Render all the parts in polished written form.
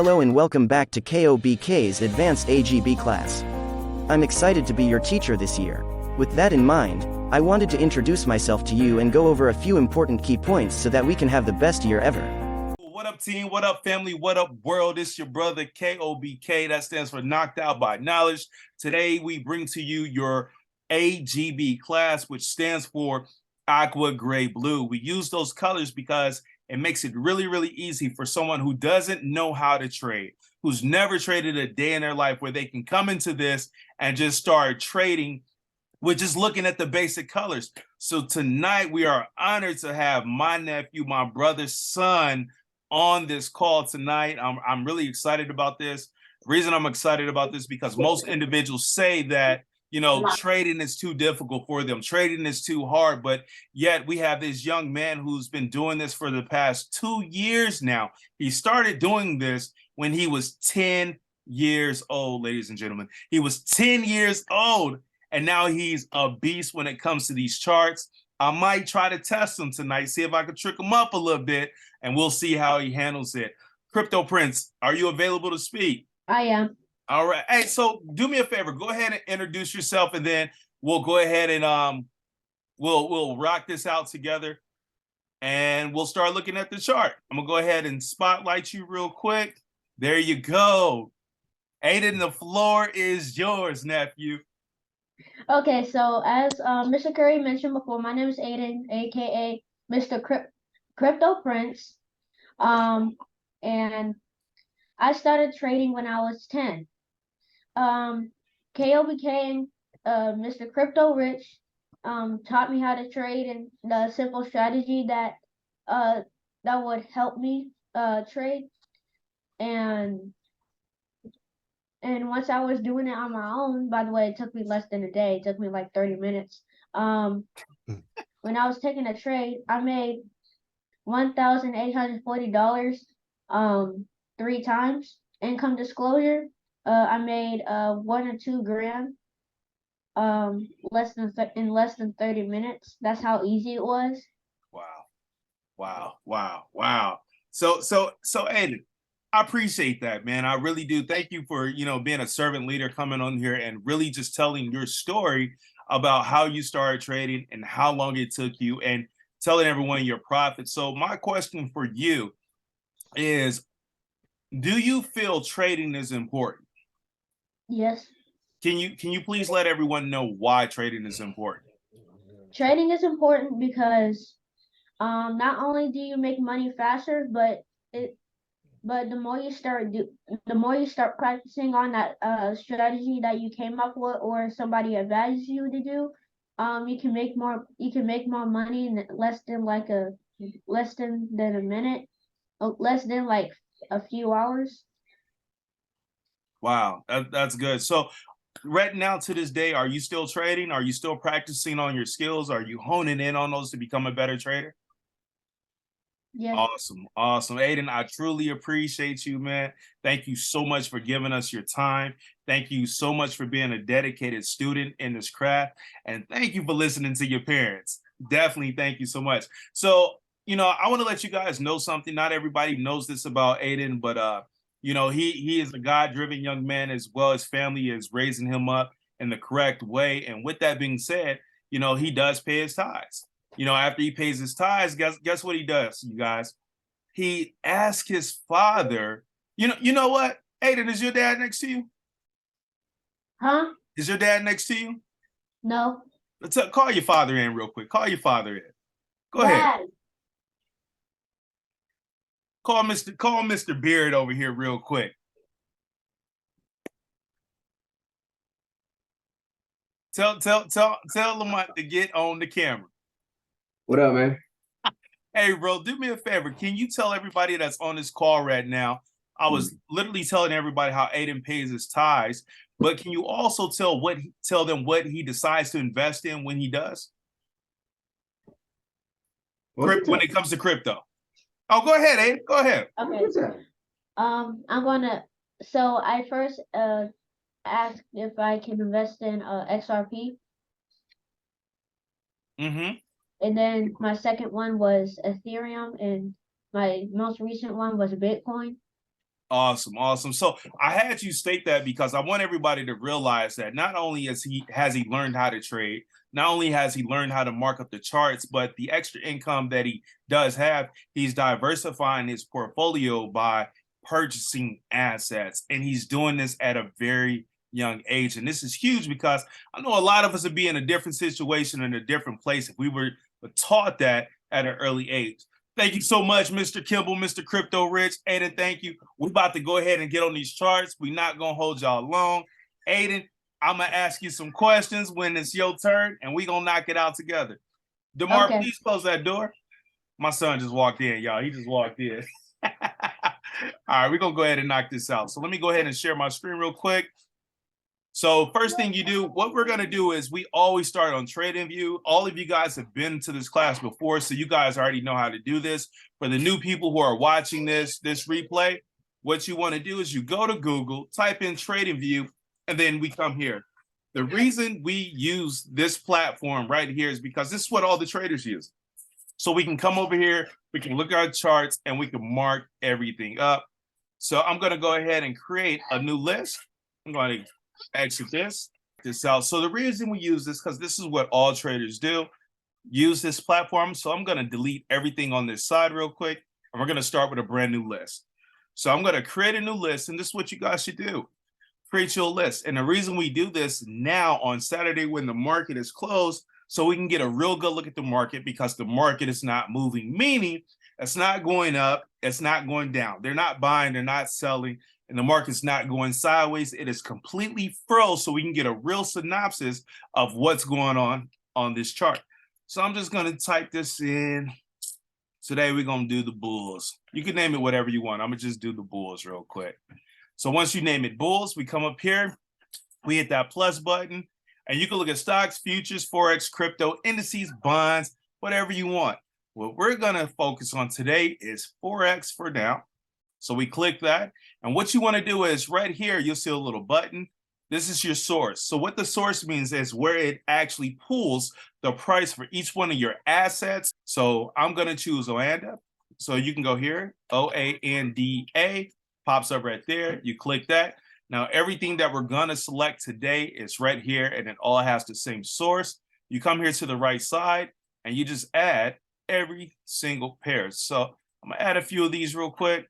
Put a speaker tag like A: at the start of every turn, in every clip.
A: Hello and welcome back to KOBK's Advanced AGB class. I'm excited to be your teacher this year. With that in mind, I wanted to introduce myself to you and go over a few important key points so that we can have the best year ever.
B: What up, team? What up, family? What up, world? It's your brother KOBK. That stands for Knocked Out by Knowledge. Today, we bring to you your AGB class, which stands for Aqua Gray Blue. We use those colors because it makes it really, really easy for someone who doesn't know how to trade, who's never traded a day in their life, where they can come into this and just start trading with just looking at the basic colors. So tonight, we are honored to have my nephew, my brother's son, on this call tonight. I'm really excited about this. The reason I'm excited about this because most individuals say that, trading is too difficult for them. Trading is too hard, but yet we have this young man who's been doing this for the past 2 years now. He started doing this when he was 10 years old, ladies and gentlemen. He was 10 years old, and now he's a beast when it comes to these charts. I might try to test him tonight, see if I can trick him up a little bit, and we'll see how he handles it. Crypto Prince, are you available to speak?
C: I am.
B: All right. Hey, so do me a favor. Go ahead and introduce yourself, and then we'll go ahead and we'll rock this out together, and we'll start looking at the chart. I'm gonna go ahead and spotlight you real quick. There you go. Aiden, the floor is yours, nephew.
C: Okay, so as Mr. Curry mentioned before, my name is Aiden, aka Mr. Crypto Prince. And I started trading when I was 10. KO became Mr. Crypto Rich, taught me how to trade and the simple strategy that would help me trade. And once I was doing it on my own, by the way, it took me less than a day. It took me like 30 minutes. When I was taking a trade, I made $1,840 3 times. Income disclosure, I made 1 or 2 grand in less than 30 minutes. That's how easy it was.
B: Wow. So Aiden, I appreciate that, man. I really do. Thank you for, being a servant leader, coming on here and really just telling your story about how you started trading and how long it took you, and telling everyone your profits. So my question for you is, do you feel trading is important?
C: Yes.
B: Can you please let everyone know why trading is important?
C: Trading is important because not only do you make money faster, but the more you start practicing on that strategy that you came up with, or somebody advised you to do, you can make more money in less than a minute, less than like a few hours.
B: Wow, that's good. So right now, to this day, are you still trading? Are you still practicing on your skills? Are you honing in on those to become a better trader?
C: Yeah.
B: Awesome. Aiden, I truly appreciate you, man. Thank you so much for giving us your time. Thank you so much for being a dedicated student in this craft. And thank you for listening to your parents. Definitely thank you so much. So, I want to let you guys know something. Not everybody knows this about Aiden, but he is a God-driven young man, as well as family is raising him up in the correct way. And with that being said, he does pay his tithes. After he pays his tithes, guess what he does, you guys? He asks his father, you know what? Aiden, is your dad next to you?
C: Huh?
B: Is your dad next to you?
C: No.
B: Call your father in real quick. Call your father in. Go
C: Dad.
B: ahead. Call Mr. Beard over here real quick. Tell Lamont to get on the camera.
D: What up, man?
B: Hey, bro, do me a favor. Can you tell everybody that's on this call right now? I was literally telling everybody how Aiden pays his tithes, but can you also tell them what he decides to invest in when he does? When it comes to crypto. Oh, go ahead, Aiden. Go ahead.
C: Okay. So I first asked if I can invest in XRP.
B: Mm-hmm.
C: And then my second one was Ethereum, and my most recent one was Bitcoin.
B: Awesome, awesome. So I had you state that because I want everybody to realize that not only has he learned how to trade, not only has he learned how to mark up the charts, but the extra income that he does have, he's diversifying his portfolio by purchasing assets. And he's doing this at a very young age. And this is huge because I know a lot of us would be in a different situation, in a different place if we were taught that at an early age. Thank you so much, Mr. Kimball, Mr. Crypto Rich. Aiden, thank you. We're about to go ahead and get on these charts. We're not going to hold y'all long. Aiden, I'm going to ask you some questions when it's your turn, and we're going to knock it out together. DeMar,
C: Okay.
B: please close that door. My son just walked in, y'all. He just walked in. All right, we're going to go ahead and knock this out. So let me go ahead and share my screen real quick. So first thing you do, what we're going to do is we always start on TradingView. All of you guys have been to this class before, so you guys already know how to do this. For the new people who are watching this replay, what you want to do is you go to Google, type in TradingView, and then we come here. The reason we use this platform right here is because this is what all the traders use. So we can come over here, we can look at our charts, and we can mark everything up. So I'm going to go ahead and create a new list. I'm going to exit this out. So the reason we use this, because this is what all traders do, use this platform. So I'm going to delete everything on this side real quick, and we're going to start with a brand new list. So I'm going to create a new list, and this is what you guys should do. Create your list. And the reason we do this now on Saturday when the market is closed, so we can get a real good look at the market, because the market is not moving, meaning it's not going up, it's not going down. They're not buying, they're not selling, and the market's not going sideways. It is completely froze, so we can get a real synopsis of what's going on this chart. So I'm just going to type this in. Today we're going to do the bulls. You can name it whatever you want. I'm going to just do the bulls real quick. So once you name it bulls, we come up here, we hit that plus button, and you can look at stocks, futures, Forex, crypto, indices, bonds, whatever you want. What we're going to focus on today is Forex for now. So we click that. And what you want to do is right here, you'll see a little button. This is your source. So what the source means is where it actually pulls the price for each one of your assets. So I'm going to choose Oanda. So you can go here, OANDA, pops up right there. You click that. Now, everything that we're going to select today is right here, and it all has the same source. You come here to the right side, and you just add every single pair. So I'm going to add a few of these real quick.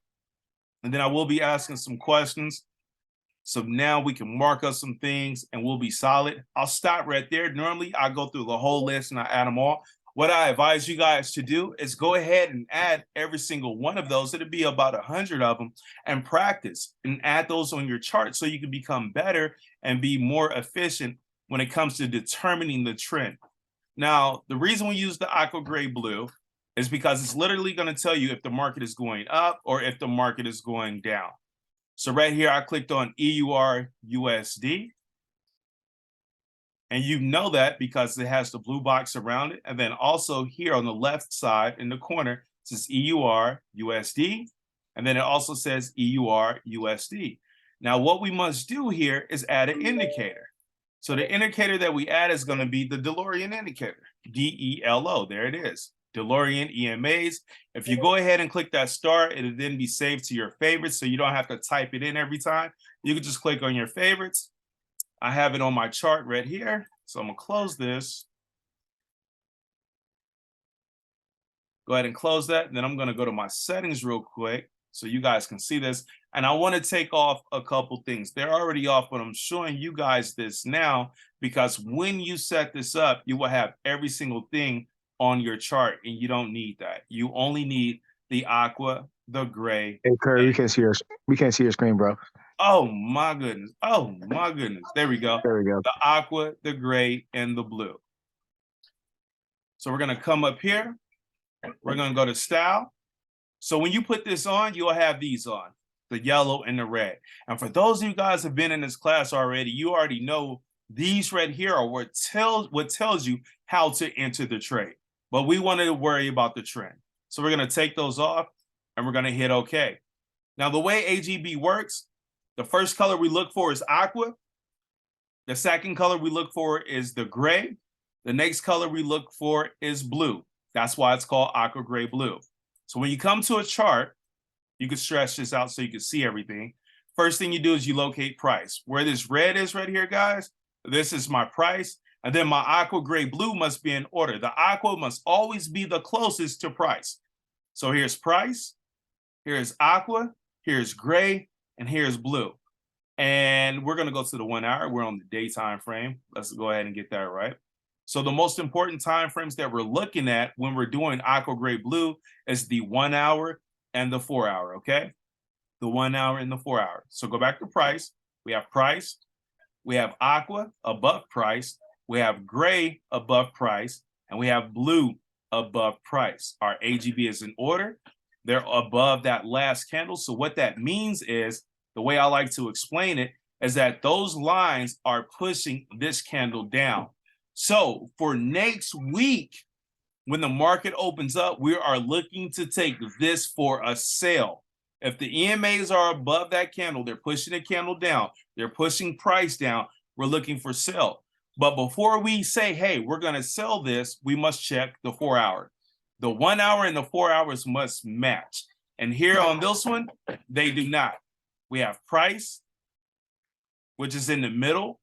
B: And then I will be asking some questions. So now we can mark up some things and we'll be solid. I'll stop right there. Normally I go through the whole list and I add them all. What I advise you guys to do is go ahead and add every single one of those. It'll be about 100 of them, and practice and add those on your chart so you can become better and be more efficient when it comes to determining the trend. Now, the reason we use the aqua gray blue is because it's literally going to tell you if the market is going up or if the market is going down. So right here, I clicked on EUR USD. And you know that because it has the blue box around it. And then also here on the left side in the corner, it says EUR USD. And then it also says EUR USD. Now, what we must do here is add an indicator. So the indicator that we add is going to be the DeLorean indicator, DELO. There it is. DeLorean EMAs. If you go ahead and click that star, it'll then be saved to your favorites, so you don't have to type it in every time. You can just click on your favorites. I have it on my chart right here, so I'm gonna close this. Go ahead and close that, and then I'm gonna go to my settings real quick so you guys can see this. And I want to take off a couple things. They're already off, but I'm showing you guys this now because when you set this up, you will have every single thing on your chart, and you don't need that. You only need the aqua, the gray.
E: Hey Curry, we can't see your screen, bro.
B: Oh my goodness. Oh my goodness. There we go.
E: There we go.
B: The aqua, the gray, and the blue. So we're gonna come up here. We're gonna go to style. So when you put this on, you'll have these on, the yellow and the red. And for those of you guys who have been in this class already, you already know these right here are what tells you how to enter the trade. But we wanted to worry about the trend. So we're going to take those off and we're going to hit OK. Now, the way AGB works, the first color we look for is aqua. The second color we look for is the gray. The next color we look for is blue. That's why it's called aqua gray blue. So when you come to a chart, You can stretch this out so you can see everything. First thing you do is you locate price. Where this red is right here, guys, this is my price. And then my aqua, gray, blue must be in order. The aqua must always be the closest to price. So here's price, here's aqua, here's gray, and here's blue. And we're going to go to the 1 hour. We're on the day time frame. Let's go ahead and get that right. So the most important time frames that we're looking at when we're doing aqua, gray, blue is the 1 hour and the 4 hour, okay? The 1 hour and the 4 hour. So go back to price. We have price. We have aqua above price. We have gray above price. And we have blue above price. Our AGB is in order. They're above that last candle. So what that means is, the way I like to explain it, is that those lines are pushing this candle down. So for next week, when the market opens up, we are looking to take this for a sell. If the EMAs are above that candle, they're pushing the candle down, they're pushing price down, we're looking for sell. But before we say, hey, we're going to sell this, we must check the 4 hour. The 1 hour and the 4 hours must match. And here on this one, they do not. We have price, which is in the middle.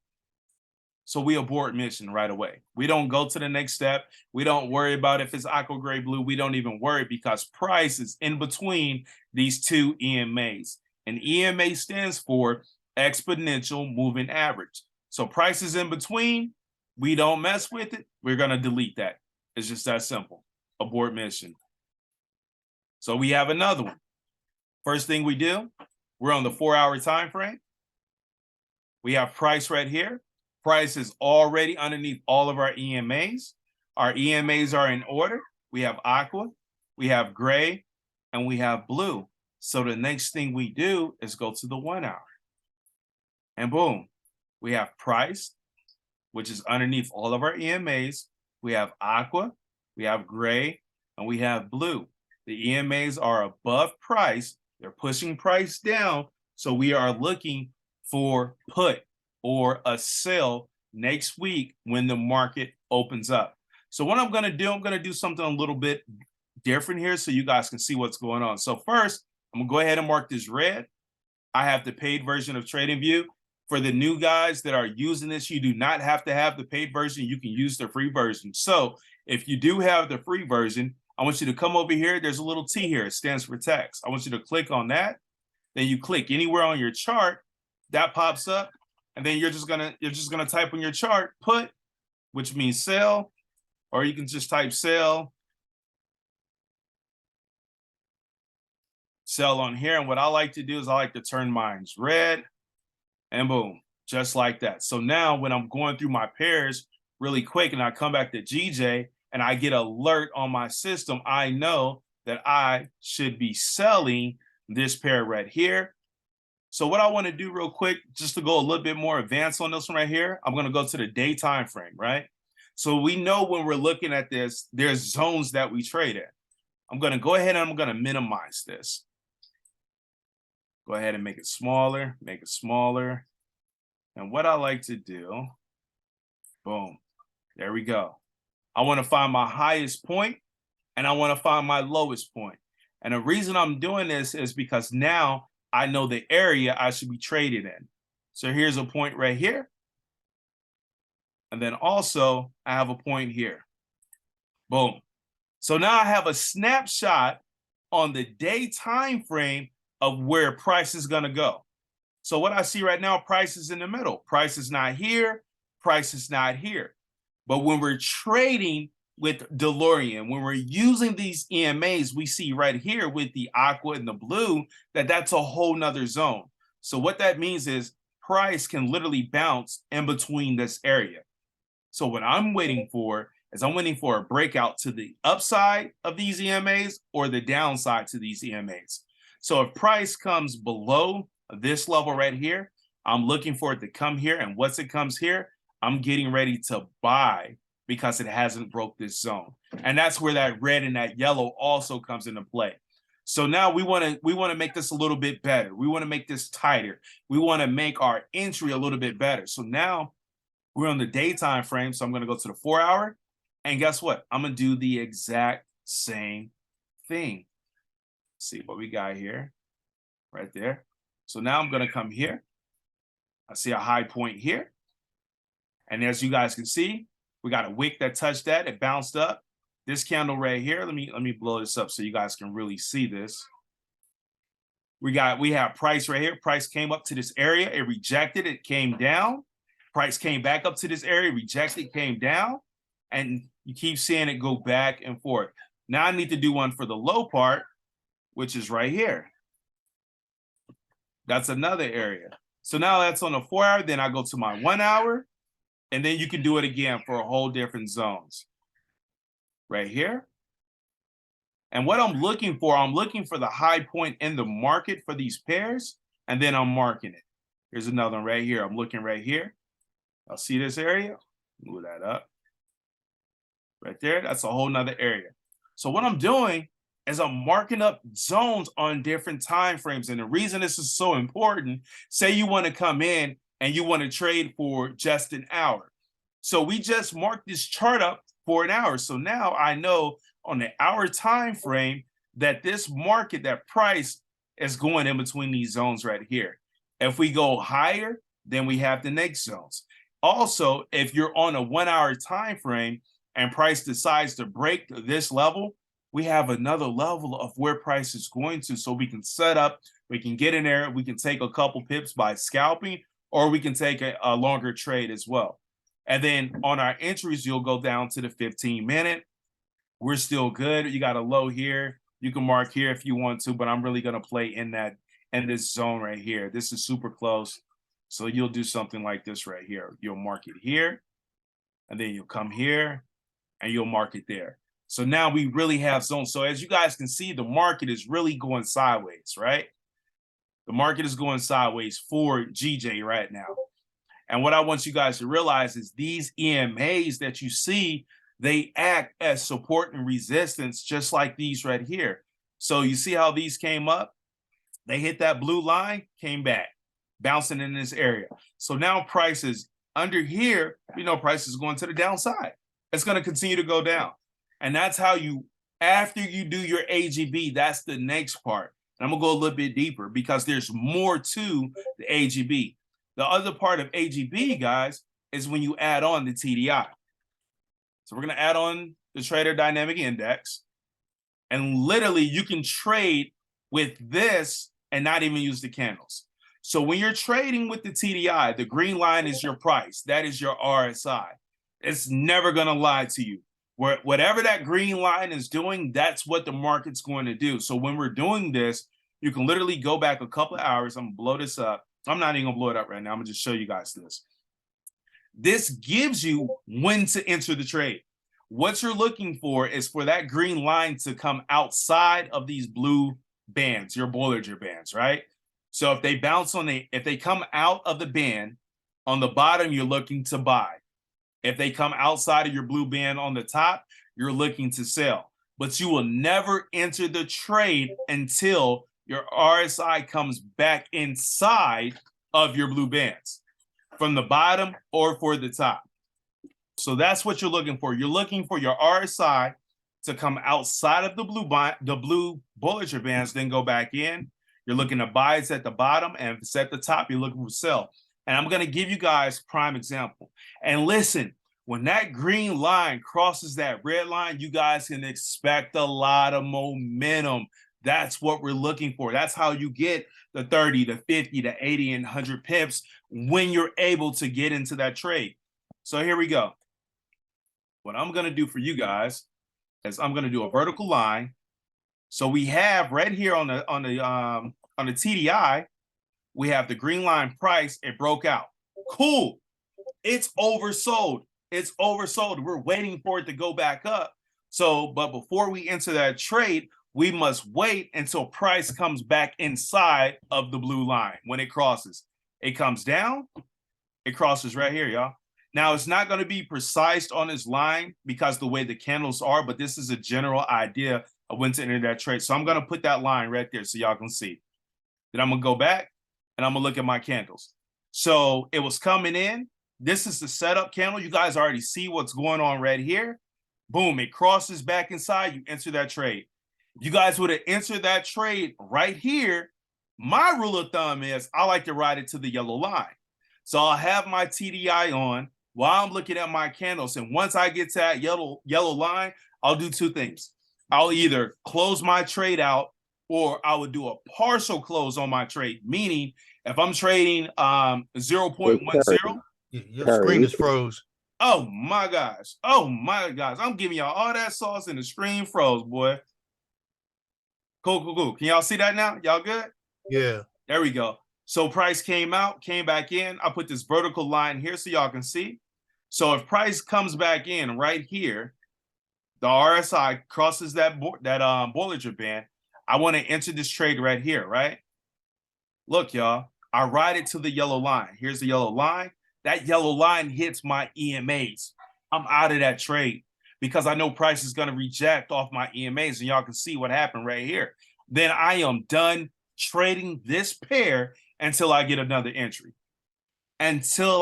B: So we abort mission right away. We don't go to the next step. We don't worry about if it's aqua, gray, blue. We don't even worry because price is in between these two EMAs. And EMA stands for exponential moving average. So price is in between. We don't mess with it. We're going to delete that. It's just that simple. Abort mission. So we have another one. First thing we do, we're on the 4 hour time frame. We have price right here. Price is already underneath all of our EMAs. Our EMAs are in order. We have aqua, we have gray, and we have blue. So the next thing we do is go to the 1 hour. And boom, we have price, which is underneath all of our EMAs. We have aqua, we have gray, and we have blue. The EMAs are above price. They're pushing price down. So we are looking for put or a sell next week when the market opens up. So what I'm going to do something a little bit different here so you guys can see what's going on. So first, I'm going to go ahead and mark this red. I have the paid version of TradingView. For the new guys that are using this, you do not have to have the paid version. You can use the free version. So if you do have the free version, I want you to come over here. There's a little T here. It stands for text. I want you to click on that. Then you click anywhere on your chart. That pops up. And then you're just gonna type on your chart put, which means sell, or you can just type sell on here. And what I like to do is I like to turn mine red, and boom, just like that. So now when I'm going through my pairs really quick and I come back to GJ and I get alert on my system, I know that I should be selling this pair right here. So what I want to do real quick, just to go a little bit more advanced on this one right here, I'm going to go to the day time frame, right? So we know when we're looking at this, there's zones that we trade at. I'm going to go ahead and I'm going to minimize this. Go ahead and make it smaller, make it smaller. And what I like to do, boom, there we go. I want to find my highest point and I want to find my lowest point. And the reason I'm doing this is because now I know the area I should be traded in. So here's a point right here. And then also I have a point here. Boom. So now I have a snapshot on the day time frame of where price is going to go. So what I see right now, price is in the middle. Price is not here. Price is not here. But when we're trading with DeLorean, when we're using these EMAs, we see right here with the aqua and the blue that that's a whole nother zone. So what that means is price can literally bounce in between this area. So what I'm waiting for is I'm waiting for a breakout to the upside of these EMAs or the downside to these EMAs. So if price comes below this level right here, I'm looking for it to come here. And once it comes here, I'm getting ready to buy because it hasn't broke this zone. And that's where that red and that yellow also comes into play. So now we want to make this a little bit better. We want to make this tighter. We want to make our entry a little bit better. So now we're on the daytime frame. So I'm going to go to the 4 hour. And guess what? I'm going to do the exact same thing. Let's see what we got here. right there. So now I'm gonna come here. I see a high point here. And as you guys can see, we got a wick that touched that, it bounced up. This candle right here, let me blow this up so you guys can really see this. We have price right here. Price came up to this area, it rejected, it came down. Price came back up to this area, rejected, came down, and you keep seeing it go back and forth. Now I need to do one for the low part, which is right here. That's another area. So now that's on the 4 hour, then I go to my 1 hour, and then you can do it again for a whole different zones. Right here. And what I'm looking for the high point in the market for these pairs, and then I'm marking it. Here's another one right here. I'm looking right here. I'll see this area. Move that up. Right there. That's a whole nother area. So what I'm doing is I'm marking up zones on different time frames. And the reason this is so important, say you want to come in and you want to trade for just an hour. So we just marked this chart up for an hour. So now I know on the hour time frame that this market, that price is going in between these zones right here. If we go higher, then we have the next zones. Also, if you're on a 1 hour time frame and price decides to break this level, we have another level of where price is going to. So we can set up, we can get in there, we can take a couple pips by scalping, or we can take a longer trade as well. And then on our entries, you'll go down to the 15-minute. We're still good. You got a low here. You can mark here if you want to, but I'm really going to play in this zone right here. This is super close. So you'll do something like this right here. You'll mark it here, and then you'll come here, and you'll mark it there. So now we really have zones. So as you guys can see, the market is really going sideways, right? The market is going sideways for GJ right now. And what I want you guys to realize is these EMAs that you see, they act as support and resistance, just like these right here. So you see how these came up? They hit that blue line, came back, bouncing in this area. So now price is under here, you know, price is going to the downside. It's going to continue to go down. And that's how you, after you do your AGB, that's the next part. And I'm going to go a little bit deeper because there's more to the AGB. The other part of AGB, guys, is when you add on the TDI. So we're going to add on the Trader Dynamic Index. And literally, you can trade with this and not even use the candles. So when you're trading with the TDI, the green line is your price. That is your RSI. It's never going to lie to you. Whatever that green line is doing, that's what the market's going to do. So when we're doing this, you can literally go back a couple of hours. I'm going to blow this up. I'm not even going to blow it up right now. I'm going to just show you guys this. This gives you when to enter the trade. What you're looking for is for that green line to come outside of these blue bands, your Bollinger Bands, right? So if they bounce if they come out of the band, on the bottom, you're looking to buy. If they come outside of your blue band on the top, you're looking to sell. But you will never enter the trade until your RSI comes back inside of your blue bands, from the bottom or for the top. So that's what you're looking for. You're looking for your RSI to come outside of the blue Bollinger Bands, then go back in. You're looking to buy it's at the bottom, and if it's at the top, you're looking for sell. And I'm going to give you guys prime example. And listen, when that green line crosses that red line, you guys can expect a lot of momentum. That's what we're looking for. That's how you get the 30, the 50, the 80, and 100 pips when you're able to get into that trade. So here we go. What I'm going to do for you guys is I'm going to do a vertical line. So we have right here on the TDI, we have the green line price. It broke out. Cool. It's oversold. It's oversold. We're waiting for it to go back up. So, but before we enter that trade, we must wait until price comes back inside of the blue line. When it crosses, it comes down, it crosses right here, y'all. Now, it's not going to be precise on this line because the way the candles are, but this is a general idea of when to enter that trade. So I'm going to put that line right there so y'all can see. Then I'm going to go back and I'm going to look at my candles. So it was coming in. This is the setup candle. You guys already see what's going on right here. Boom, it crosses back inside. You enter that trade. You guys would have entered that trade right here. My rule of thumb is I like to ride it to the yellow line. So I'll have my TDI on while I'm looking at my candles. And once I get to that yellow line, I'll do two things. I'll either close my trade out or I would do a partial close on my trade, meaning if I'm trading 0.10.
F: Your screen is froze.
B: Oh my gosh. Oh my gosh. I'm giving y'all all that sauce and the screen froze, boy. Cool. Can y'all see that now? Y'all good?
F: Yeah.
B: There we go. So price came out, came back in. I put this vertical line here so y'all can see. So if price comes back in right here, the RSI crosses that Bollinger Band. I want to enter this trade right here, right? Look, y'all, I ride it to the yellow line. Here's the yellow line. That yellow line hits my EMAs. I'm out of that trade because I know price is going to reject off my EMAs, and y'all can see what happened right here. Then I am done trading this pair until I get another entry. So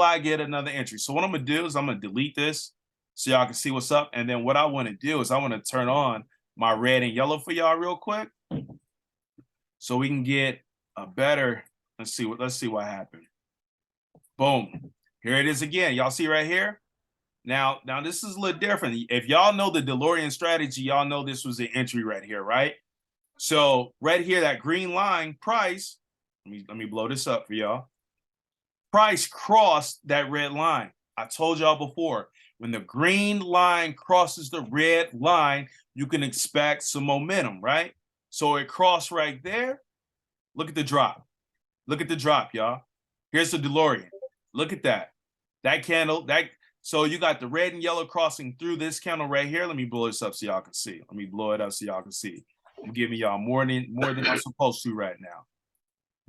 B: what I'm going to do is I'm going to delete this so y'all can see what's up. And then what I want to do is I want to turn on my red and yellow for y'all real quick so we can get a better, let's see what happened. Boom. Here it is again. Y'all see right here? Now this is a little different. If y'all know the DeLorean strategy, y'all know this was an entry right here, right? So right here, that green line price, let me blow this up for y'all. Price crossed that red line. I told y'all before, when the green line crosses the red line, you can expect some momentum, right? So it crossed right there. Look at the drop. Look at the drop, y'all. Here's the DeLorean. Look at that. That candle, so you got the red and yellow crossing through this candle right here. Let me blow this up so y'all can see. Let me blow it up so y'all can see. I'm giving y'all more than I'm supposed to right now.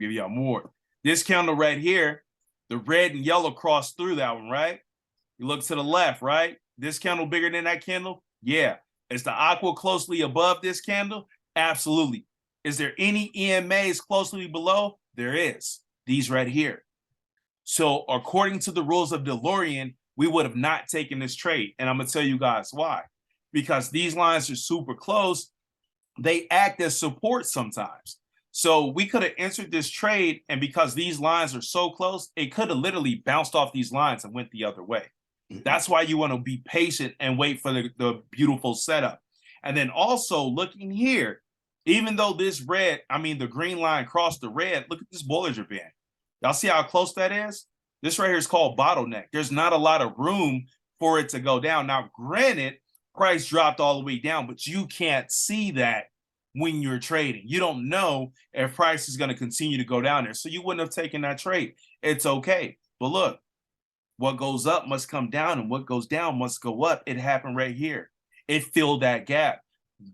B: Give y'all more. This candle right here, the red and yellow crossed through that one, right? You look to the left, right? This candle bigger than that candle? Yeah. Is the aqua closely above this candle? Absolutely. Is there any EMAs closely below? There is. These right here. So according to the rules of DeLorean, we would have not taken this trade. And I'm going to tell you guys why. Because these lines are super close. They act as support sometimes. So we could have entered this trade, and because these lines are so close, it could have literally bounced off these lines and went the other way. That's why you want to be patient and wait for the beautiful setup. And then also looking here, even though this the green line crossed the red, look at this Bollinger Band. Y'all see how close that is? This right here is called bottleneck. There's not a lot of room for it to go down. Now, granted, price dropped all the way down, but you can't see that when you're trading. You don't know if price is going to continue to go down there. So you wouldn't have taken that trade. It's okay. But look, what goes up must come down, and what goes down must go up. It happened right here. It filled that gap.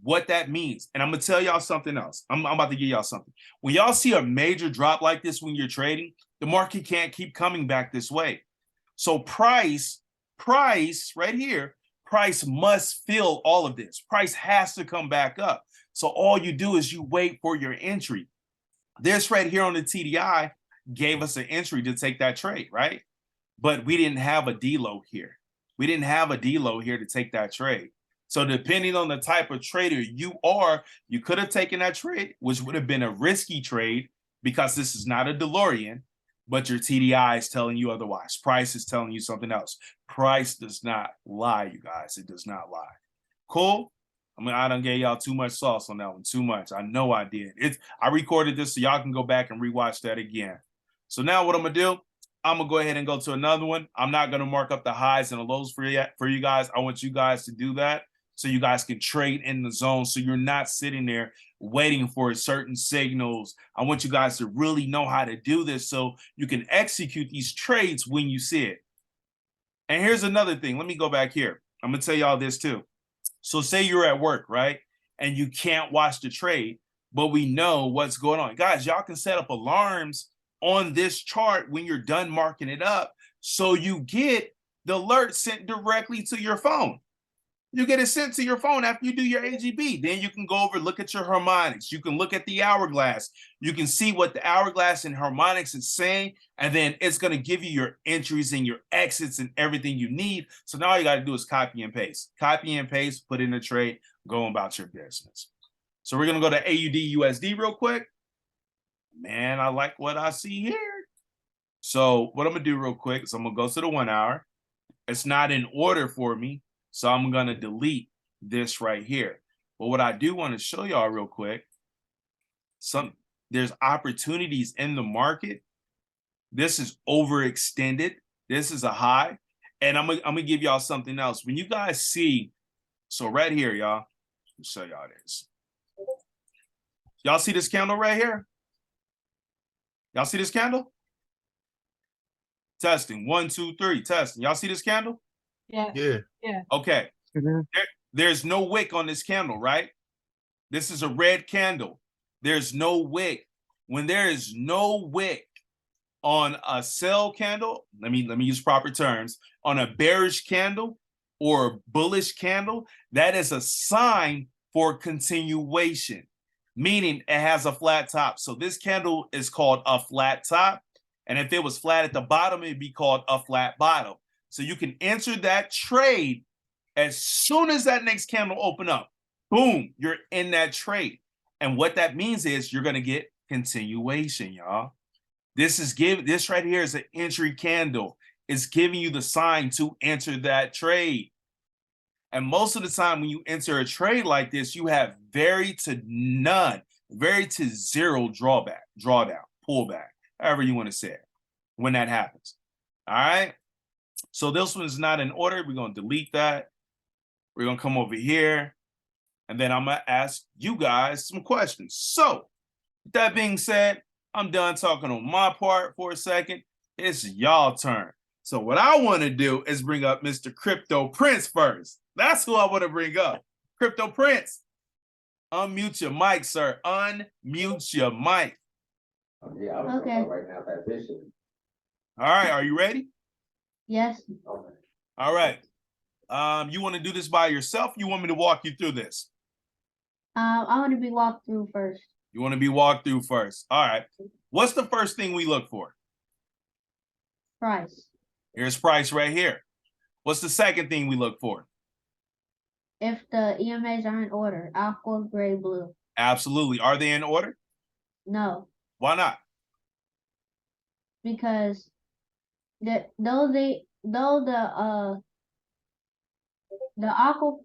B: What that means, and I'm going to tell y'all something else. I'm about to give y'all something. When y'all see a major drop like this when you're trading, the market can't keep coming back this way. So price right here, price must fill all of this. Price has to come back up. So all you do is you wait for your entry. This right here on the TDI gave us an entry to take that trade, right? But we didn't have a deload here. We didn't have a deload here to take that trade. So depending on the type of trader you are, you could have taken that trade, which would have been a risky trade because this is not a DeLorean, but your TDI is telling you otherwise. Price is telling you something else. Price does not lie, you guys. It does not lie. Cool? I done gave y'all too much sauce on that one, too much. I know I did. I recorded this so y'all can go back and rewatch that again. So now what I'm going to do, I'm going to go ahead and go to another one. I'm not going to mark up the highs and the lows for you guys. I want you guys to do that so you guys can trade in the zone, so you're not sitting there waiting for certain signals. I want you guys to really know how to do this so you can execute these trades when you see it. And here's another thing. Let me go back here. I'm going to tell y'all this too. So say you're at work, right? And you can't watch the trade, but we know what's going on. Guys, y'all can set up alarms on this chart when you're done marking it up so you get the alert sent directly to your phone. You get it sent to your phone after you do your AGB. Then you can go over, look at your harmonics. You can look at the hourglass. You can see what the hourglass and harmonics is saying, and then it's going to give you your entries and your exits and everything you need. So now all you got to do is copy and paste. Copy and paste, put in a trade, go about your business. So we're going to go to AUD USD real quick. Man, I like what I see here. So what I'm gonna do real quick is I'm gonna go to the 1 hour. It's not in order for me, so I'm gonna delete this right here. But what I do want to show y'all real quick, there's opportunities in the market. This is overextended. This is a high. And I'm gonna give y'all something else. When you guys see, so right here, y'all, let me show y'all this. Y'all see this candle right here? Y'all see this candle? Testing. 1, 2, 3. Testing. Y'all see this candle?
F: Yeah.
B: Okay. There's no wick on this candle, right? This is a red candle. There's no wick. When there is no wick on a sell candle, let me use proper terms, on a bearish candle or a bullish candle, that is a sign for continuation, meaning it has a flat top. So this candle is called a flat top. And if it was flat at the bottom, it'd be called a flat bottom. So you can enter that trade as soon as that next candle open up. Boom, you're in that trade. And what that means is you're going to get continuation, y'all. This right here is an entry candle. It's giving you the sign to enter that trade. And most of the time when you enter a trade like this, you have very to zero drawdown, pullback, however you want to say it, when that happens. All right. So this one is not in order. We're going to delete that. We're going to come over here. And then I'm going to ask you guys some questions. So with that being said, I'm done talking on my part for a second. It's y'all turn. So what I want to do is bring up Mr. Crypto Prince first. That's who I want to bring up. Crypto Prince. Unmute your mic, sir. Unmute your mic.
D: Yeah, I was
C: Okay.
D: right now that vision.
B: All right. Are you ready?
C: Yes.
D: Okay.
B: All right. You want to do this by yourself? You want me to walk you through this?
C: I want to be walked through first.
B: You want to be walked through first. All right. What's the first thing we look for?
C: Price.
B: Here's price right here. What's the second thing we look for?
C: If the EMAs are in order, aqua, gray, blue.
B: Absolutely. Are they in order?
C: No,
B: Why not?
C: because the aqua,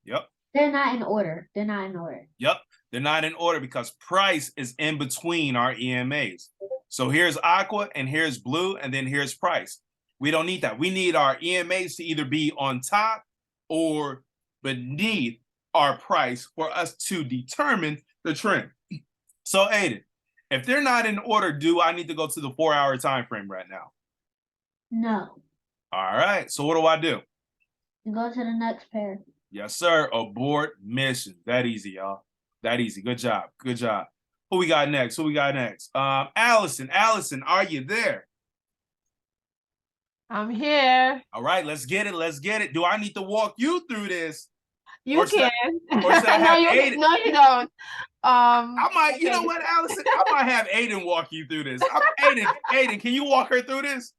B: Yep.
C: they're not in order. They're not in order.
B: Yep. They're not in order because price is in between our EMAs. So here's aqua and here's blue and then here's price. We don't need that. We need our EMAs to either be on top or beneath our price for us to determine the trend. So Aiden, if they're not in order, do I need to go to the 4-hour time frame right now?
C: No,
B: All right. So what do I do?
C: you go to the next pair.
B: Yes, sir. Abort mission. That easy, y'all. That easy. Good job. Good job. Who we got next? Who we got next? Allison. Allison, are you there?
G: I'm here.
B: All right, let's get it. Let's get it. Do I need to walk you through this?
G: You
B: Or should I-
G: can.
B: or should I
G: no,
B: have
G: you
B: Aiden?
G: no, you don't.
B: I might, you know
G: okay.
B: what, Allison? I might have Aiden walk you through this. Aiden, can you walk her through this?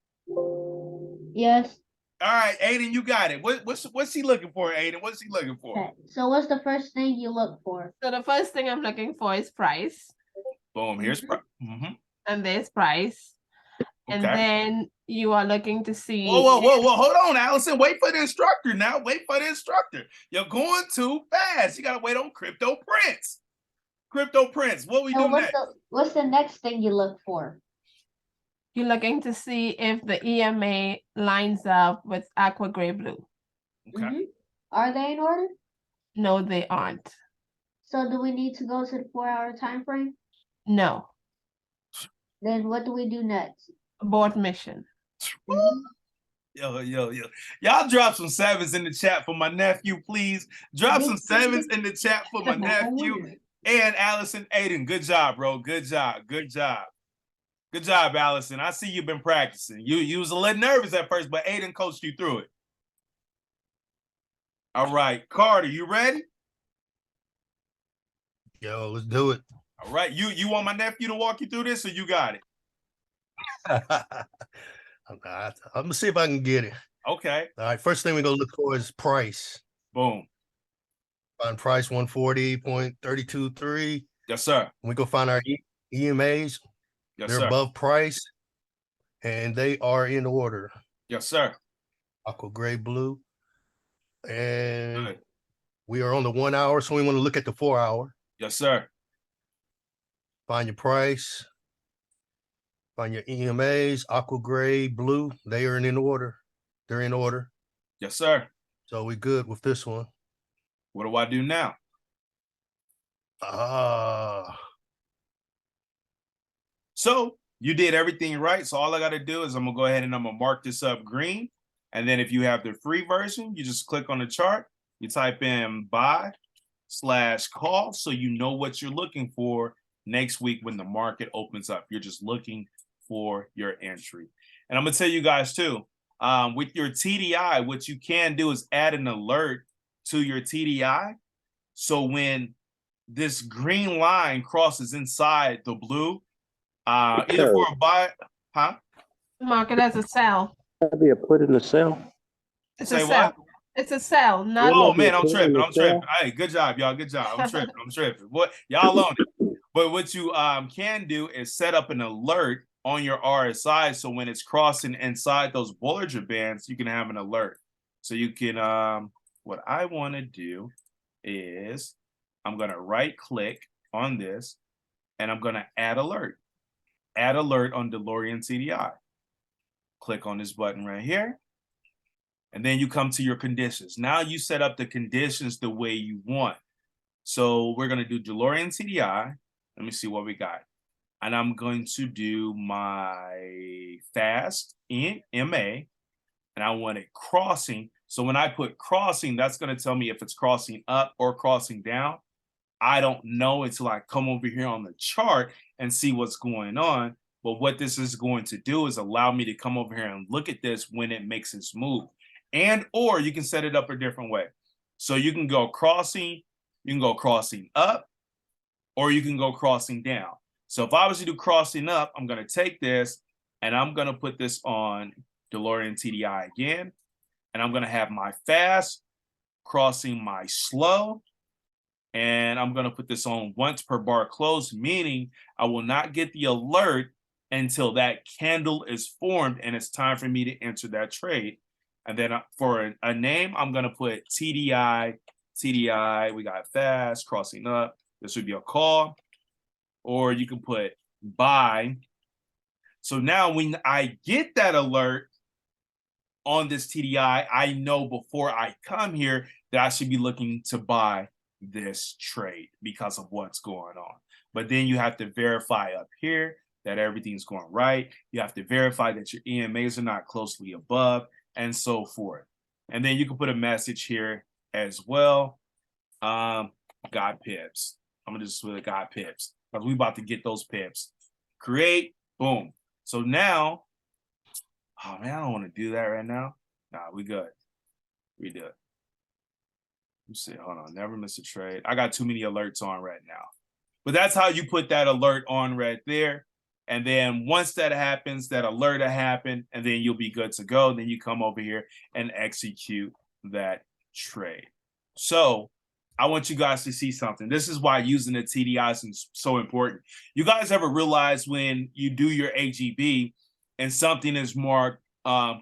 C: Yes.
B: All right, Aiden, you got it. What's he looking for, Aiden? What's he looking for?
C: Okay. So what's the first thing you look for?
G: So the first thing I'm looking for is price,
B: Boom. Here's
G: and there's price, and
B: Okay.
G: then you are looking to see.
B: Whoa! Hold on, Allison. Wait for the instructor now. Wait for the instructor. You're going too fast. You gotta wait on Crypto Prince. Crypto Prince, what we
C: So
B: do next?
C: what's the next thing you look for?
G: You're looking to see if the EMA lines up with aqua, gray, blue.
B: Okay.
C: Are they in order?
G: No, they aren't.
C: So do we need to go to the 4-hour time frame?
G: No,
C: Then what do we do next?
G: abort mission.
B: Yo. Y'all drop some sevens in the chat for my nephew, please. Drop some sevens in the chat for my nephew and Allison. Aiden, good job, bro. Good job. Good job. Good job, Allison. I see you've been practicing. You was a little nervous at first, but Aiden coached you through it. All right, Carter, you ready?
F: Yo, let's do it.
B: All right, you want my nephew to walk you through this, or you got it?
F: I'm gonna see if I can get it.
B: Okay.
F: All right, first thing we're gonna look for is price.
B: Boom.
F: Find price 140.323.
B: Yes, sir.
F: We go find our EMAs,
B: Yes,
F: they're
B: sir.
F: above price and they are in order.
B: Yes, sir.
F: Aqua gray blue. And
B: Good.
F: we are on the 1 hour, so we want to look at the 4 hour.
B: Yes, sir.
F: Find your price. Find your EMAs, aqua gray, blue. They are in order. They're in order.
B: Yes, sir.
F: So we good with this one.
B: What do I do now? So you did everything right. So all I got to do is I'm going to go ahead and I'm going to mark this up green. And then if you have the free version, you just click on the chart. You type in buy/call so you know what you're looking for next week when the market opens up. You're just looking for your entry. And I'm going to tell you guys too, with your TDI, what you can do is add an alert to your TDI. So when this green line crosses inside the blue, either for a buy, huh?
G: Mark it as a sell.
D: That'd be a put in the cell.
G: It's
B: Say
G: a sell.
B: what?
G: It's a sell, not
B: Oh
D: be a
B: man, I'm
D: put in
B: tripping.
D: the
B: I'm tripping.
D: cell.
B: Hey, good job, y'all. Good job. I'm tripping. I'm tripping. What y'all on it? But what you can do is set up an alert on your RSI, so when it's crossing inside those Bollinger Bands, you can have an alert. So you can what I want to do is I'm gonna right click on this and I'm gonna add alert. Add alert on DeLorean CDI. Click on this button right here. And then you come to your conditions. Now you set up the conditions the way you want. So we're going to do DeLorean CDI. Let me see what we got. And I'm going to do my fast in MA. And I want it crossing. So when I put crossing, that's going to tell me if it's crossing up or crossing down. I don't know until I come over here on the chart and see what's going on. But what this is going to do is allow me to come over here and look at this when it makes its move. And or you can set it up a different way. So you can go crossing up, or you can go crossing down. So if I was to do crossing up, I'm going to take this and I'm going to put this on DeLorean TDI again. And I'm going to have my fast crossing my slow. And I'm going to put this on once per bar close, meaning I will not get the alert until that candle is formed and it's time for me to enter that trade. And then for a name, I'm going to put TDI. We got fast, crossing up. This would be a call. Or you can put buy. So now when I get that alert on this TDI, I know before I come here that I should be looking to buy this trade because of what's going on. But then you have to verify up here that everything's going right. You have to verify that your EMAs are not closely above, and so forth. And then you can put a message here as well. Got pips. I'm gonna just put got pips because we about to get those pips. Create, boom. So now, oh man, I don't want to do that right now. Nah, we good. We do it. Let's see, hold on, never miss a trade. I got too many alerts on right now. But that's how you put that alert on right there. And then once that happens, that alert will happen, and then you'll be good to go. Then you come over here and execute that trade. So I want you guys to see something. This is why using the TDIs is so important. You guys ever realize when you do your AGB and something is marked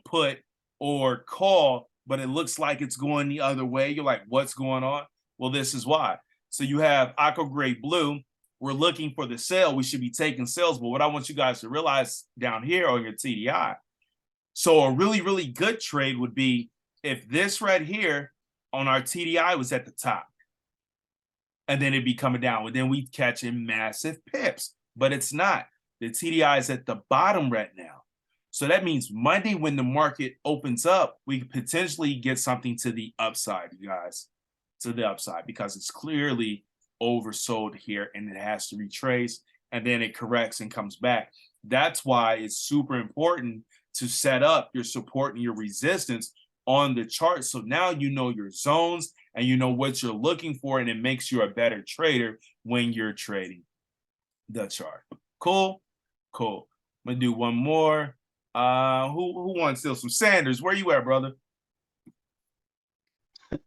B: put or call, but it looks like it's going the other way? You're like, what's going on? Well, this is why. So you have aqua gray blue. We're looking for the sale. We should be taking sales. But what I want you guys to realize down here on your TDI, so a really, really good trade would be if this right here on our TDI was at the top, and then it'd be coming down. And then we'd catch in massive pips, but it's not. The TDI is at the bottom right now. So that means Monday when the market opens up, we could potentially get something to the upside, you guys, to the upside, because it's clearly oversold here and it has to retrace and then it corrects and comes back. That's why it's super important to set up your support and your resistance on the chart. So now you know your zones and you know what you're looking for, and it makes you a better trader when you're trading the chart. Cool. Cool. I'm gonna do one more. Who wants still some Sanders? Where you at, brother?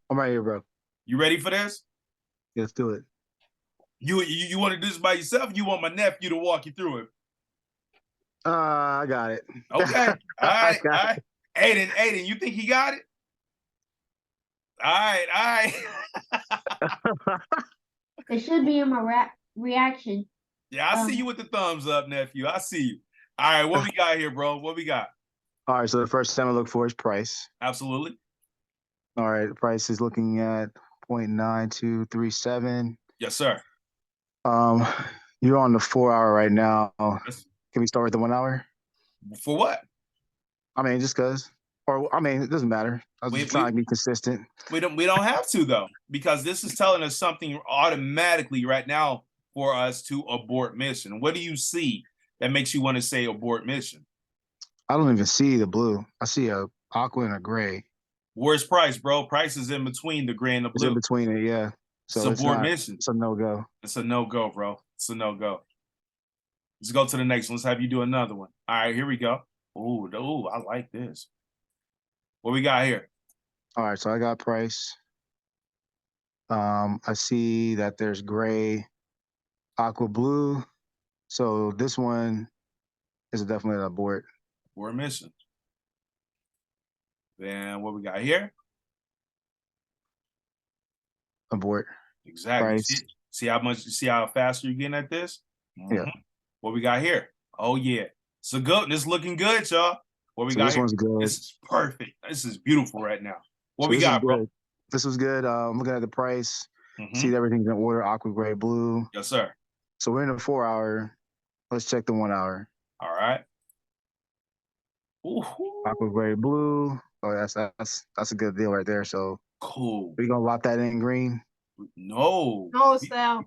E: I'm right here, bro.
B: You ready for this?
E: Let's do it.
B: You want to do this by yourself? Or you want my nephew to walk you through it?
E: I got it.
B: Okay. All
E: I
B: right. All
E: got
B: right. Aiden, you think he got it? All right. All right.
C: It should be in my reaction.
B: Yeah, I see you with the thumbs up, nephew. I see you. All right, what we got here, bro? What we got?
E: All right, so the first thing I look for is price.
B: Absolutely.
E: All right, the price is looking at 0.9237.
B: Yes, sir.
E: You're on the 4 hour right now.
B: Yes.
E: Can we start with the 1 hour?
B: For what?
E: I mean, just cause, or I mean, it doesn't matter. I was just trying to be consistent.
B: We don't have to though, because this is telling us something automatically right now for us to abort mission. What do you see that makes you want to say abort mission?
E: I don't even see the blue. I see a aqua and a gray.
B: Where's price, bro? Price is in between the gray and the
E: It's
B: blue.
E: in between it, yeah. So
B: it's abort mission.
E: It's a no-go.
B: It's a no-go, bro. It's a no-go. Let's go to the next one. Let's have you do another one. All right, here we go. Ooh, I like this. What we got here?
E: All right, so I got price. I see that there's gray, aqua blue. So this one is definitely an abort.
B: Abort mission. Then what we got here?
E: Abort.
B: Exactly.
E: Price.
B: See how fast you're getting at this?
E: Yeah.
B: What we got here? Oh yeah. So good. This is looking good, y'all. What we
E: So
B: got
E: this
B: here?
E: one's good.
B: This is perfect. This is beautiful right now. What
E: So
B: we
E: this
B: got,
E: is
B: bro?
E: good. This was good. I'm looking at the price.
B: Mhm.
E: See everything's in order. Aqua, gray, blue.
B: Yes, sir.
E: So we're in the 4 hour. Let's check the 1 hour.
B: All right. Ooh,
E: Aqua, gray, blue. Oh, that's a good deal right there. So
B: cool.
E: we're gonna lock that in green.
B: No.
G: No sell.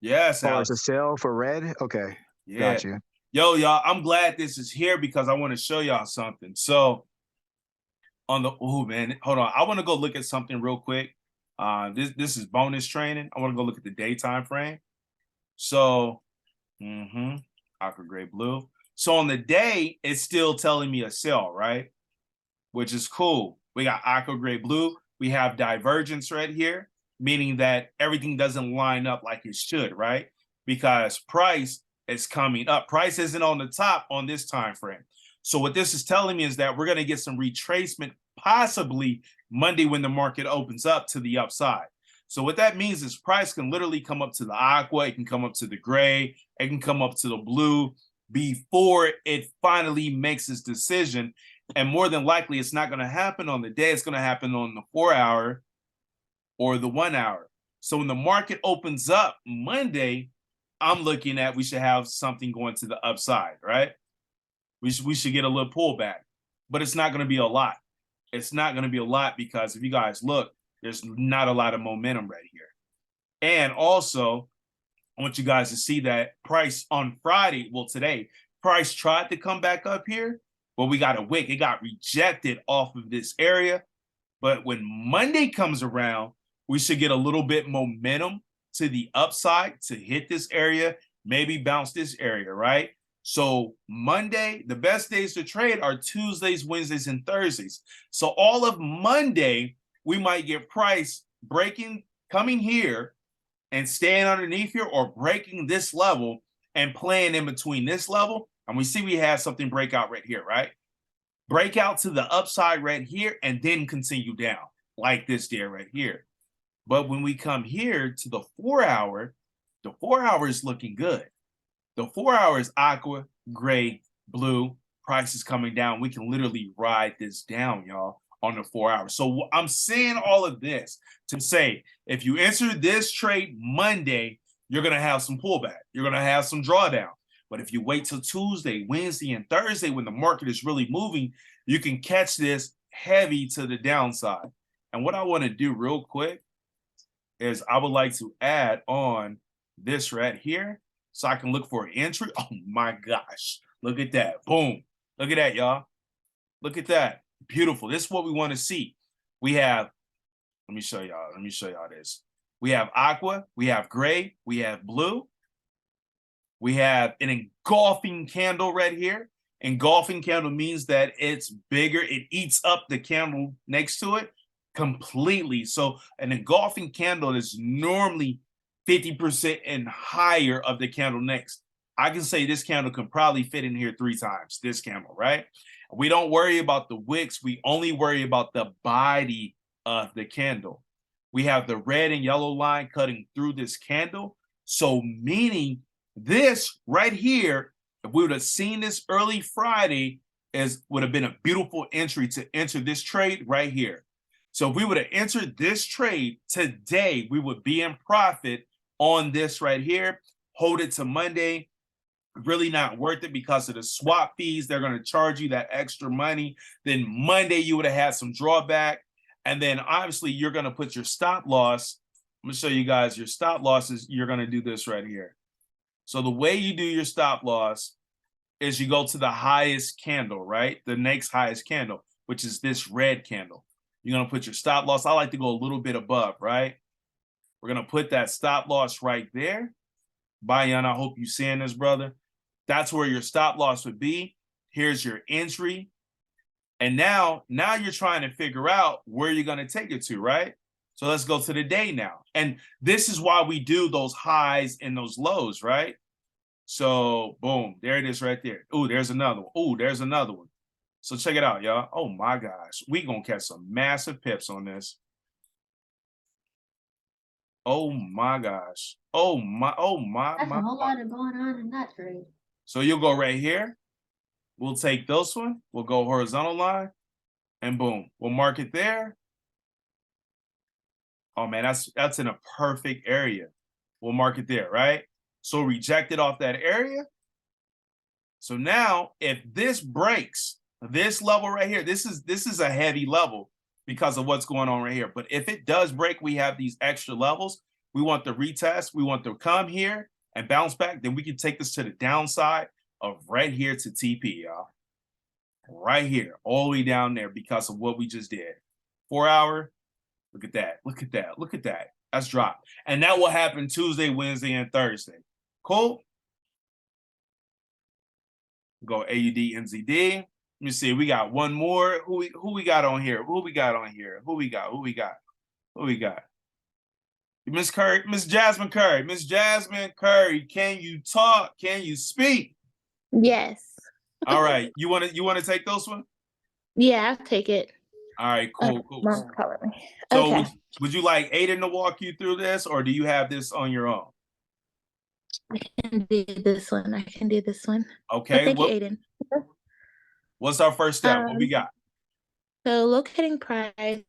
B: Yes,
E: Oh,
B: Alex.
E: it's a sale for red. Okay,
B: Yeah.
E: got you.
B: Yo, y'all, I'm glad this is here because I want to show y'all something. So on the man, hold on. I want to go look at something real quick. This is bonus training. I want to go look at the daytime frame. So aqua gray blue. So on the day, it's still telling me a sell, right? Which is cool. We got aqua gray blue. We have divergence right here, meaning that everything doesn't line up like it should, right? Because price is coming up. Price isn't on the top on this time frame. So what this is telling me is that we're going to get some retracement possibly Monday when the market opens up to the upside. So what that means is price can literally come up to the aqua, it can come up to the gray, it can come up to the blue before it finally makes its decision. And more than likely, it's not going to happen on the day. It's going to happen on the 4 hour or the 1 hour. So when the market opens up Monday, I'm looking at we should have something going to the upside, right? We should get a little pullback, but it's not going to be a lot. It's not going to be a lot because if you guys look, there's not a lot of momentum right here. And also, I want you guys to see that price on Friday, well, today, price tried to come back up here, but we got a wick. It got rejected off of this area. But when Monday comes around, we should get a little bit momentum to the upside to hit this area, maybe bounce this area, right? So Monday, the best days to trade are Tuesdays, Wednesdays, and Thursdays. So all of Monday, we might get price breaking, coming here and staying underneath here or breaking this level and playing in between this level. And we see we have something breakout right here, right? Breakout to the upside right here and then continue down like this there right here. But when we come here to the 4 hour, the 4 hour is looking good. The 4 hour is aqua, gray, blue. Price is coming down. We can literally ride this down, y'all, on the 4 hours. So I'm saying all of this to say, if you enter this trade Monday, you're going to have some pullback. You're going to have some drawdown. But if you wait till Tuesday, Wednesday, and Thursday, when the market is really moving, you can catch this heavy to the downside. And what I want to do real quick is I would like to add on this right here so I can look for an entry. Oh my gosh. Look at that. Boom. Look at that, y'all. Look at that. Beautiful. This is what we want to see. We have, let me show y'all this. We have aqua, we have gray, we have blue. We have an engulfing candle right here. Engulfing candle means that it's bigger. It eats up the candle next to it completely. So an engulfing candle is normally 50% and higher of the candle next. I can say this candle can probably fit in here 3 times, this candle, right? We don't worry about the wicks. We only worry about the body of the candle. We have the red and yellow line cutting through this candle. So meaning this right here, if we would have seen this early Friday, would have been a beautiful entry to enter this trade right here. So if we would have entered this trade today, we would be in profit on this right here. Hold it to Monday. Really not worth it because of the swap fees. They're going to charge you that extra money. Then Monday you would have had some drawback. And then obviously you're going to put your stop loss. I'm going to show you guys your stop losses. You're going to do this right here. So the way you do your stop loss is you go to the highest candle, right? The next highest candle, which is this red candle. You're going to put your stop loss. I like to go a little bit above, right? We're going to put that stop loss right there. Bayan, I hope you're seeing this, brother. That's where your stop loss would be. Here's your entry. And now you're trying to figure out where you're going to take it to, right? So let's go to the day now. And this is why we do those highs and those lows, right? So boom, there it is right there. Ooh, there's another one. Ooh, there's another one. So check it out, y'all. Oh my gosh. We gonna catch some massive pips on this. Oh my gosh. Oh my.
C: That's a whole lot of going on in that trade.
B: So you'll go right here. We'll take this one. We'll go horizontal line. And boom. We'll mark it there. Oh man, that's in a perfect area. We'll mark it there, right? So reject it off that area. So now if this breaks this level right here, this is a heavy level because of what's going on right here. But if it does break, we have these extra levels. We want the retest. We want to come here and bounce back. Then we can take this to the downside of right here to TP, y'all. Right here, all the way down there because of what we just did. 4 hour. Look at that. Look at that. Look at that. That's dropped. And that will happen Tuesday, Wednesday, and Thursday. Cool. Go AUD, NZD. Let me see. We got one more. Who we got on here? Who we got on here? Who we got? Miss Curry, Miss Jasmine Curry. Miss Jasmine Curry, can you talk? Can you speak?
H: Yes.
B: All right. You want to take those one?
H: Yeah, I'll take it.
B: All right, cool.
H: Mom's calling me.
B: So
H: Okay.
B: would you like Aiden to walk you through this, or do you have this on your own?
H: I can do this one.
B: Okay.
H: Thank you, Aiden.
B: What's our first step? What we got?
H: So locating price,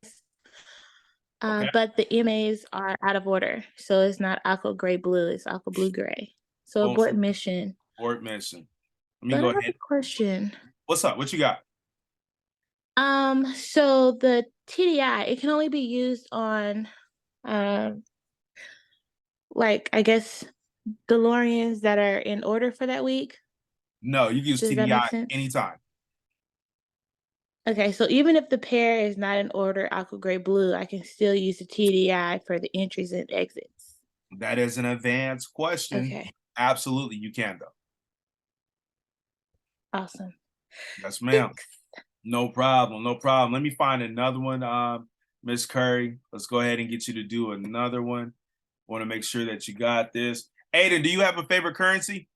B: Okay.
H: but the EMAs are out of order. So it's not aqua gray blue, it's aqua blue gray. So
B: Boom.
H: abort mission.
B: Abort mission. Let me
H: But
B: go
H: I have
B: ahead.
H: a question.
B: What's up? What you got?
H: So the TDI, it can only be used on like I guess DeLoreans that are in order for that week.
B: No, you can use
H: Does that make
B: TDI
H: sense?
B: anytime.
H: Okay, so even if the pair is not in order, aqua gray blue, I can still use the TDI for the entries and exits.
B: That is an advanced question.
H: Okay,
B: Absolutely, you can though.
H: awesome.
B: Yes, ma'am.
H: Thanks.
B: No problem. No problem. Let me find another one, Miss Curry. Let's go ahead and get you to do another one. Want to make sure that you got this. Aiden, do you have a favorite currency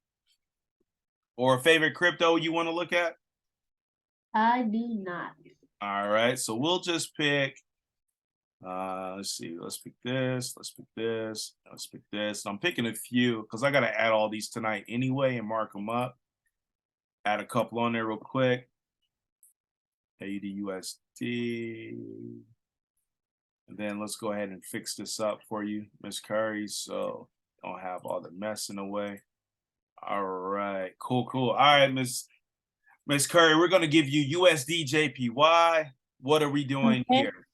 B: or a favorite crypto you want to look at?
C: I do not.
B: All right, so we'll just pick. Let's see. Let's pick this. Let's pick this. Let's pick this. I'm picking a few because I got to add all these tonight anyway and mark them up. Add a couple on there real quick. AUD/USD. And then let's go ahead and fix this up for you, Miss Curry, so don't have all the mess in the way. All right, cool. All right, Miss Curry, we're gonna give you USD JPY. What are we doing here?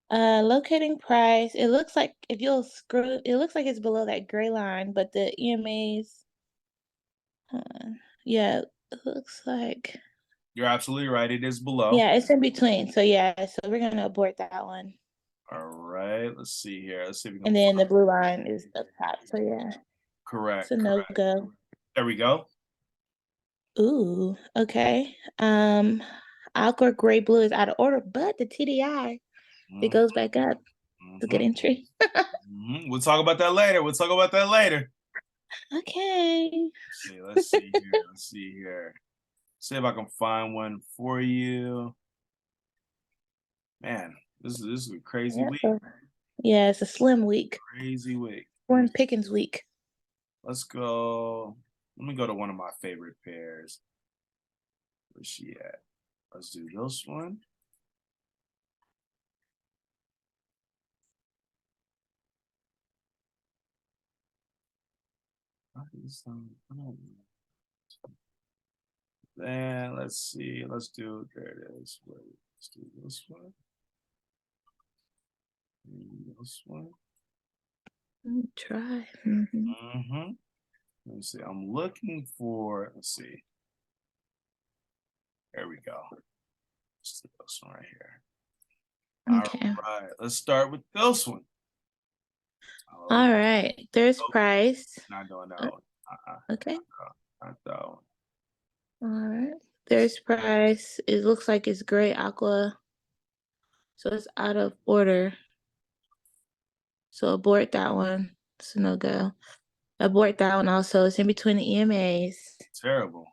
H: Locating price. It looks like if you'll scroll, it looks like it's below that gray line, but the EMAs, yeah, it looks like.
B: You're absolutely right. It is below.
H: Yeah, it's in between. So yeah, so we're gonna abort that one.
B: All right. Let's see here. Let's see if we can.
H: And then the blue line is up top. So yeah.
B: Correct.
H: It's a no-go.
B: There we go.
H: Ooh, okay. Aqua gray blue is out of order, but the TDI, it goes back up. It's a good entry.
B: We'll talk about that later. We'll talk about that later.
H: Okay.
B: Let's see here. Let's see here. See if I can find one for you. Man, this is a crazy week.
H: Yeah, it's a slim week.
B: Crazy week.
H: Slim pickings week.
B: Let's go. Let me go to one of my favorite pairs. Where's she at? Let's do this one. Then let's see. Let's do. There it is. Let's do this one. This one.
H: Try.
B: Let me see. I'm looking for. Let's see. There we go. Let's do this one right here.
H: Okay.
B: All right. Let's start with this one.
H: All right. There's price.
B: Not doing that one.
H: Okay.
B: Not that one.
H: All right. There's price. It looks like it's gray aqua. So it's out of order. So abort that one. It's a no-go. Abort that one also. It's in between the EMAs.
B: Terrible.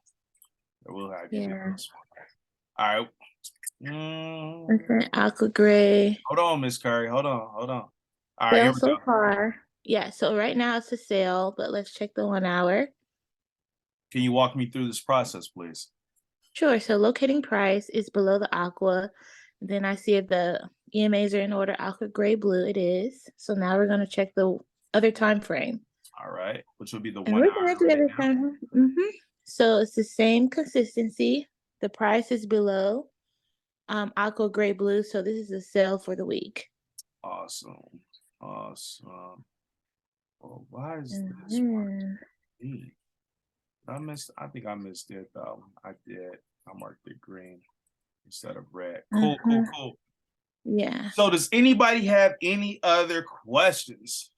B: We'll have you do this one. All right.
H: Okay, aqua gray.
B: Hold on, Miss Curry. Hold on. All right,
H: Sale
B: here we
H: so
B: go.
H: far. Yeah, so right now it's a sale, but let's check the 1 hour.
B: Can you walk me through this process, please?
H: Sure. So locating price is below the aqua. Then I see if the EMAs are in order. Aqua gray blue. It is. So now we're going to check the other time frame.
B: All right, which will be the
H: And
B: 1
H: we're
B: hour.
H: going to do every time. So it's the same consistency. The price is below aqua gray blue. So this is a sale for the week.
B: Awesome. Well, why is this one? I think I missed it though. I did. I marked it green instead of red. Cool.
H: Yeah.
B: So does anybody have any other questions?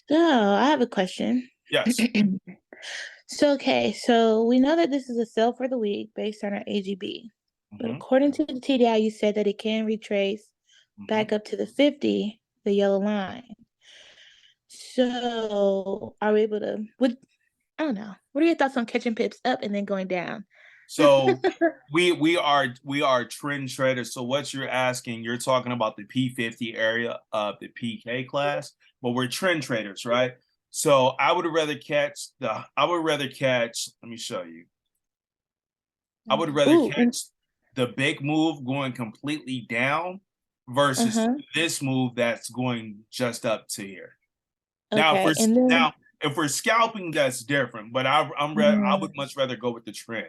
H: So I have a question.
B: Yes.
H: So we know that this is a sale for the week based on our AGB. But according to the TDI, you said that it can retrace back up to the 50, the yellow line. So are we able to, I don't know. What are your thoughts on catching pips up and then going down?
B: So we are trend traders. So what you're asking, you're talking about the P50 area of the PK class, but we're trend traders, right? So I would rather catch, let me show you. I would rather catch the big move going completely down versus this move that's going just up to here.
H: Okay.
B: Now, if we're scalping, that's different, but I would much rather go with the trend.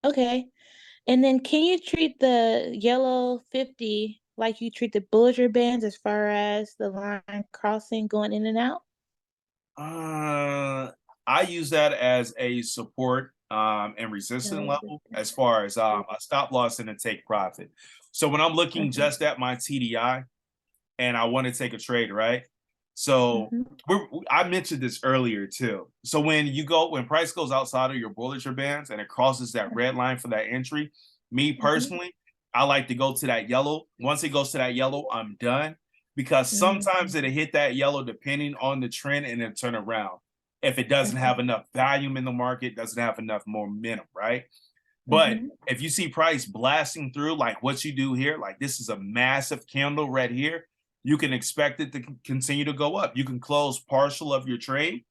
H: Okay. And then can you treat the yellow 50 like you treat the Bollinger Bands as far as the line crossing going in and out?
B: I use that as a support and resistance level as far as a stop loss and a take profit. So when I'm looking just at my TDI and I want to take a trade, right? So I mentioned this earlier too. So when price goes outside of your Bollinger Bands and it crosses that red line for that entry, me personally, I like to go to that yellow. Once it goes to that yellow, I'm done, because sometimes it'll hit that yellow depending on the trend and then turn around. If it doesn't have enough volume in the market, doesn't have enough momentum, right? But if you see price blasting through like what you do here, like this is a massive candle right here, you can expect it to continue to go up. You can close partial of your trade,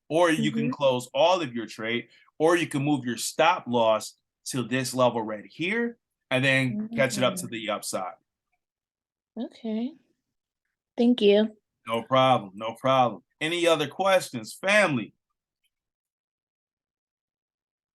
B: or you can close all of your trade, or you can move your stop loss to this level right here and then catch it up to the upside.
H: Okay. Thank you.
B: No problem. Any other questions, family?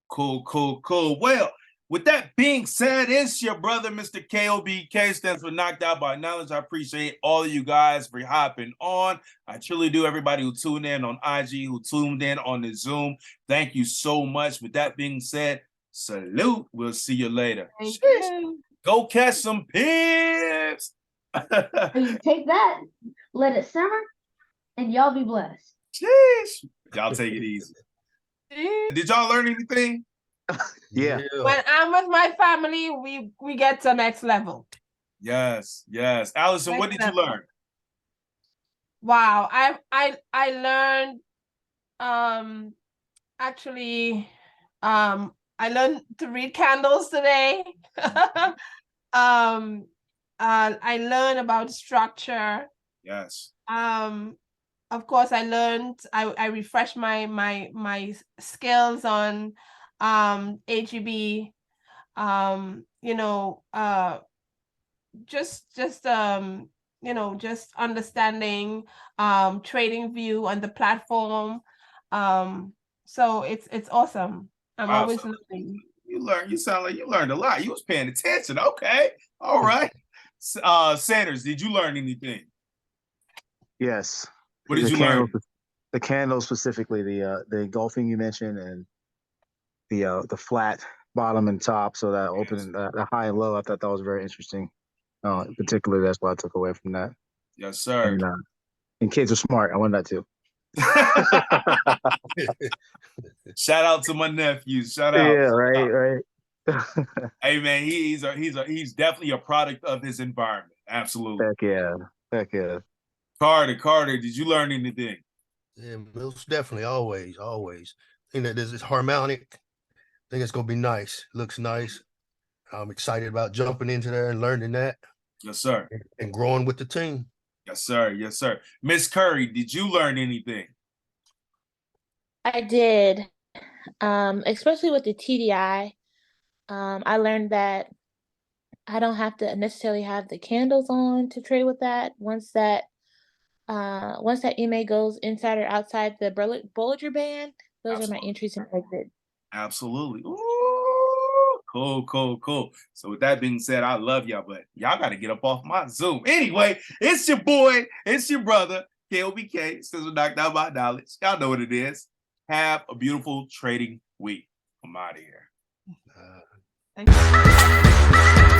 B: Cool. Well, with that being said, it's your brother, Mr. KOBK, stands for Knocked Out by Knowledge. I appreciate all of you guys for hopping on. I truly do. Everybody who tuned in on IG, who tuned in on the Zoom, thank you so much. With that being said, salute. We'll see you later.
G: Thank you.
B: Go catch some pips.
C: Take that, let it simmer, and y'all be blessed.
B: Jeez. Y'all take it easy. Did y'all learn anything?
E: Yeah.
G: When I'm with my family, we get to next level.
B: Yes, yes. Allison, what did you
G: Excellent.
B: learn?
G: Wow, I learned actually I learned to read candles today. I learned about structure.
B: Yes.
G: Of course, I refreshed my skills on AGB. You know, just just understanding trading view on the platform. So it's awesome. I'm
B: Wow.
G: always
B: So
G: learning.
B: you sound like you learned a lot. You was paying attention. Okay. All right. Sanders, did you learn anything?
E: Yes.
B: What did
E: The
B: you
E: candles,
B: learn?
E: the candles specifically, the engulfing you mentioned, and the flat bottom and top, so that open, the high and low. I thought that was very interesting. Particularly, that's what I took away from that.
B: Yes, sir.
E: And kids are smart. I learned that too.
B: Shout out to my nephews. Shout
E: Yeah,
B: out.
E: right.
B: Hey man, he's definitely a product of his environment. Absolutely.
E: Heck yeah.
B: Carter, did you learn anything?
F: Yeah, most definitely, always. I think that this is harmonic. I think it's gonna be nice. Looks nice. I'm excited about jumping into there and learning that
B: Yes, sir.
F: and growing with the team.
B: Yes, sir. Yes, sir. Miss Curry, did you learn anything?
H: I did. Especially with the TDI. I learned that I don't have to necessarily have the candles on to trade with that. Once that EMA goes inside or outside the Bollinger Band, those are my
B: Absolutely.
H: entries and exits.
B: Absolutely. Ooh, cool. So with that being said, I love y'all, but y'all got to get up off my Zoom. Anyway, it's your boy, it's your brother, KOBK, Sizzle Knocked Out by Knowledge. Y'all know what it is. Have a beautiful trading week. I'm out of here.
G: Thank you.